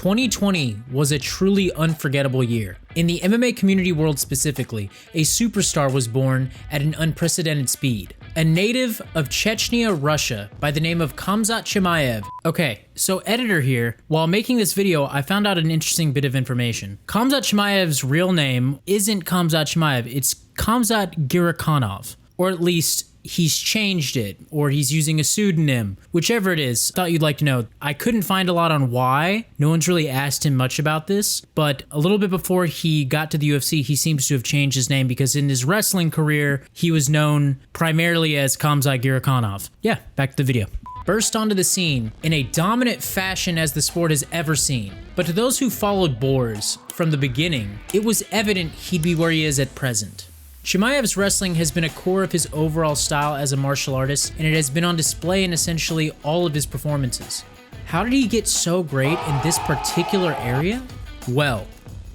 2020 was a truly unforgettable year. In the MMA community world specifically, a superstar was born at an unprecedented speed. A native of Chechnya, Russia, by the name of Khamzat Chimaev. Okay, so editor here, while making this video, I found out an interesting bit of information. Kamzat Chimaev's real name isn't Khamzat Chimaev, it's Kamzat Girikhanov. Or at least, he's changed it, or he's using a pseudonym, whichever it is. Thought you'd like to know. I couldn't find a lot on why. No one's really asked him much about this, but a little bit before he got to the UFC, he seems to have changed his name because in his wrestling career, he was known primarily as Kamzat Girikhanov. Yeah, back to the video. Burst onto the scene in a dominant fashion as the sport has ever seen. But to those who followed Boers from the beginning, it was evident he'd be where he is at present. Chimaev's wrestling has been a core of his overall style as a martial artist, and it has been on display in essentially all of his performances. How did he get so great in this particular area? Well,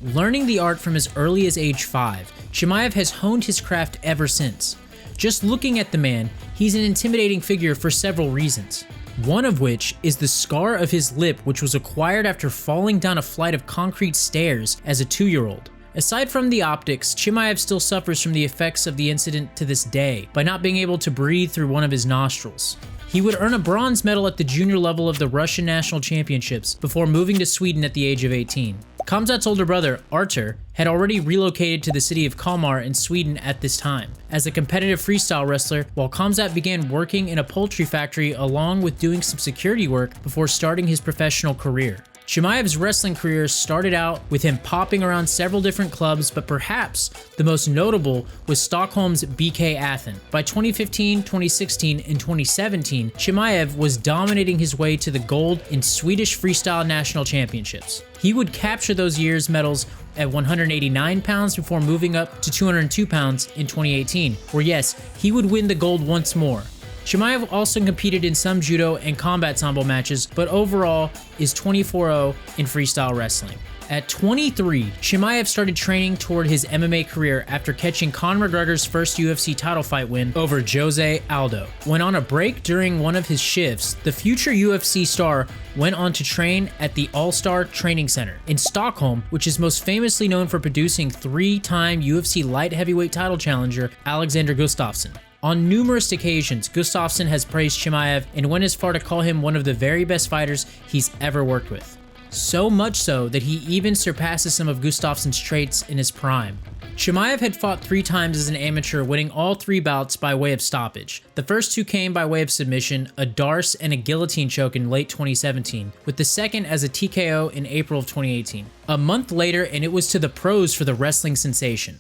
learning the art from as early as age 5, Chimaev has honed his craft ever since. Just looking at the man, he's an intimidating figure for several reasons. One of which is the scar of his lip, which was acquired after falling down a flight of concrete stairs as a 2-year-old. Aside from the optics, Chimaev still suffers from the effects of the incident to this day by not being able to breathe through one of his nostrils. He would earn a bronze medal at the junior level of the Russian National Championships before moving to Sweden at the age of 18. Kamzat's older brother, Artur, had already relocated to the city of Kalmar in Sweden at this time as a competitive freestyle wrestler, while Kamzat began working in a poultry factory along with doing some security work before starting his professional career. Chimaev's wrestling career started out with him popping around several different clubs, but perhaps the most notable was Stockholm's BK Athen. By 2015, 2016, and 2017, Chimaev was dominating his way to the gold in Swedish Freestyle National Championships. He would capture those year's medals at 189 pounds before moving up to 202 pounds in 2018, where yes, he would win the gold once more. Chimaev also competed in some judo and combat sambo matches, but overall is 24-0 in freestyle wrestling. At 23, Chimaev started training toward his MMA career after catching Conor McGregor's first UFC title fight win over Jose Aldo. When on a break during one of his shifts, the future UFC star went on to train at the All-Star Training Center in Stockholm, which is most famously known for producing 3-time UFC light heavyweight title challenger Alexander Gustafsson. On numerous occasions, Gustafsson has praised Chimaev and went as far to call him one of the very best fighters he's ever worked with. So much so that he even surpasses some of Gustafsson's traits in his prime. Chimaev had fought 3 times as an amateur, winning all 3 bouts by way of stoppage. The first 2 came by way of submission, a darce and a guillotine choke in late 2017, with the second as a TKO in April of 2018. A month later, and it was to the pros for the wrestling sensation.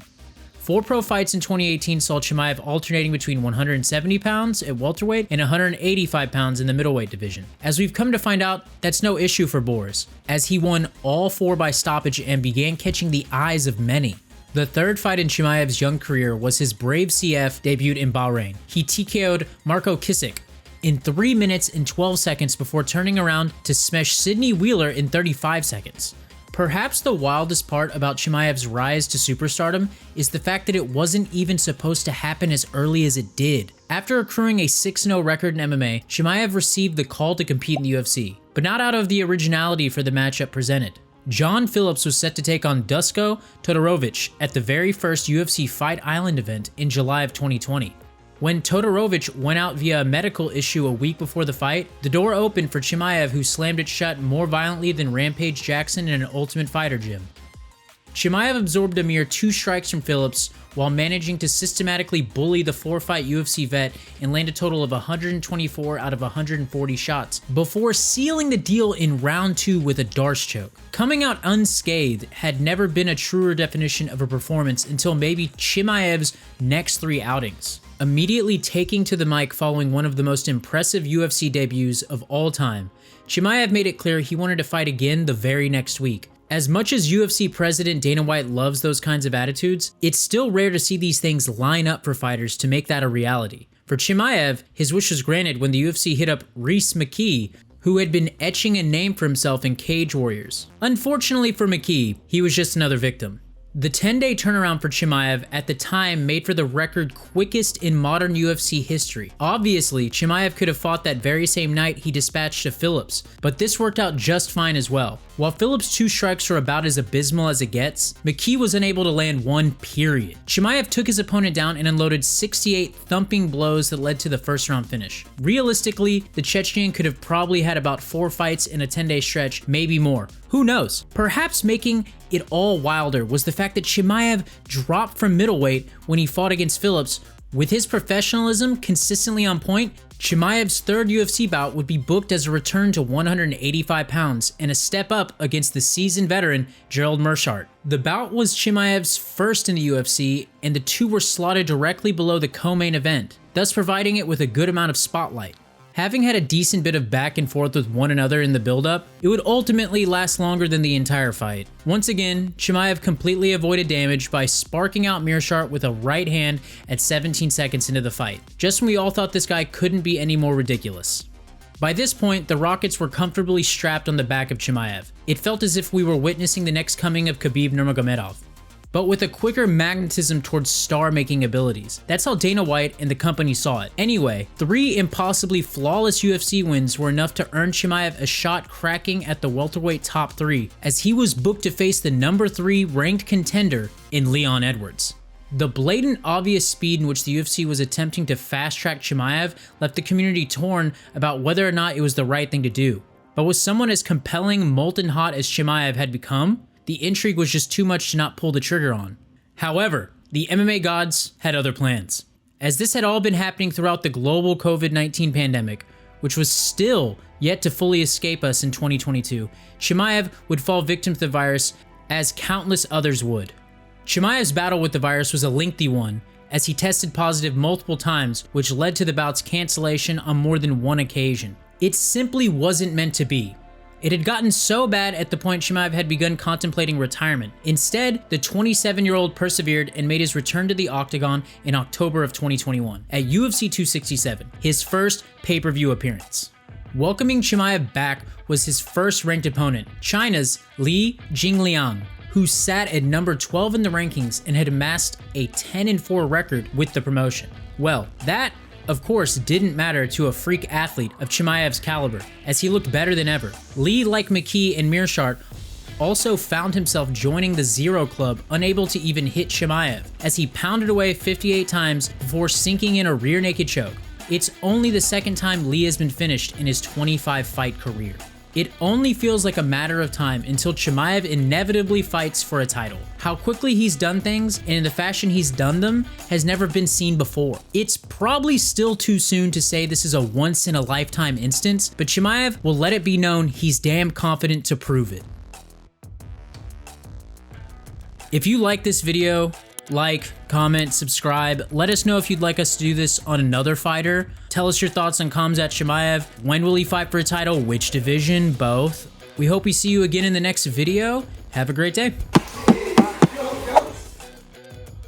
4 pro fights in 2018 saw Chimaev alternating between 170 pounds at welterweight and 185 pounds in the middleweight division. As we've come to find out, that's no issue for Boers, as he won all 4 by stoppage and began catching the eyes of many. The 3rd fight in Chimaev's young career was his Brave CF debut in Bahrain. He TKO'd Marco Kisik in 3 minutes and 12 seconds before turning around to smash Sidney Wheeler in 35 seconds. Perhaps the wildest part about Chimaev's rise to superstardom is the fact that it wasn't even supposed to happen as early as it did. After accruing a 6-0 record in MMA, Chimaev received the call to compete in the UFC, but not out of the originality for the matchup presented. John Phillips was set to take on Dusko Todorovic at the very first UFC Fight Island event in July of 2020. When Todorovic went out via a medical issue a week before the fight, the door opened for Chimaev, who slammed it shut more violently than Rampage Jackson in an Ultimate Fighter gym. Chimaev absorbed a mere 2 strikes from Phillips while managing to systematically bully the 4-fight UFC vet and land a total of 124 out of 140 shots, before sealing the deal in round 2 with a darce choke. Coming out unscathed had never been a truer definition of a performance until maybe Chimaev's next 3 outings. Immediately taking to the mic following one of the most impressive UFC debuts of all time, Chimaev made it clear he wanted to fight again the very next week. As much as UFC president Dana White loves those kinds of attitudes, it's still rare to see these things line up for fighters to make that a reality. For Chimaev, his wish was granted when the UFC hit up Rhys McKee, who had been etching a name for himself in Cage Warriors. Unfortunately for McKee, he was just another victim. The 10-day turnaround for Chimaev at the time made for the record quickest in modern UFC history. Obviously, Chimaev could have fought that very same night he dispatched to Phillips, but this worked out just fine as well. While Phillips' 2 strikes were about as abysmal as it gets, McKee was unable to land one, period. Chimaev took his opponent down and unloaded 68 thumping blows that led to the first round finish. Realistically, the Chechen could have probably had about 4 fights in a 10-day stretch, maybe more. Who knows? Perhaps making it all wilder was the fact that Chimaev dropped from middleweight when he fought against Phillips. With his professionalism consistently on point, Chimaev's third UFC bout would be booked as a return to 185 pounds and a step up against the seasoned veteran Gerald Meerschaert. The bout was Chimaev's first in the UFC, and the two were slotted directly below the co-main event, thus providing it with a good amount of spotlight. Having had a decent bit of back and forth with one another in the build-up, it would ultimately last longer than the entire fight. Once again, Chimaev completely avoided damage by sparking out Meerschaert with a right hand at 17 seconds into the fight, just when we all thought this guy couldn't be any more ridiculous. By this point, the rockets were comfortably strapped on the back of Chimaev. It felt as if we were witnessing the next coming of Khabib Nurmagomedov, but with a quicker magnetism towards star-making abilities. That's how Dana White and the company saw it. Anyway, 3 impossibly flawless UFC wins were enough to earn Chimaev a shot cracking at the welterweight top 3, as he was booked to face the number 3 ranked contender in Leon Edwards. The blatant obvious speed in which the UFC was attempting to fast-track Chimaev left the community torn about whether or not it was the right thing to do. But with someone as compelling, molten hot as Chimaev had become, the intrigue was just too much to not pull the trigger on. However, the MMA gods had other plans. As this had all been happening throughout the global COVID-19 pandemic, which was still yet to fully escape us in 2022, Chimaev would fall victim to the virus as countless others would. Chimaev's battle with the virus was a lengthy one, as he tested positive multiple times, which led to the bout's cancellation on more than one occasion. It simply wasn't meant to be. It had gotten so bad at the point Chimaev had begun contemplating retirement. Instead, the 27-year-old persevered and made his return to the octagon in October of 2021 at UFC 267, his first pay-per-view appearance. Welcoming Chimaev back was his first ranked opponent, China's Li Jingliang, who sat at number 12 in the rankings and had amassed a 10-4 record with the promotion. Well, that of course didn't matter to a freak athlete of Chimaev's caliber, as he looked better than ever. Li, like McKee and Meerschaert, also found himself joining the Zero Club, unable to even hit Chimaev, as he pounded away 58 times before sinking in a rear naked choke. It's only the second time Li has been finished in his 25-fight career. It only feels like a matter of time until Chimaev inevitably fights for a title. How quickly he's done things, and in the fashion he's done them, has never been seen before. It's probably still too soon to say this is a once-in-a-lifetime instance, but Chimaev will let it be known he's damn confident to prove it. If you like this video, like, comment, subscribe. Let us know if you'd like us to do this on another fighter. Tell us your thoughts on Khamzat Chimaev. When will he fight for a title? Which division? Both. We hope we see you again in the next video. Have a great day.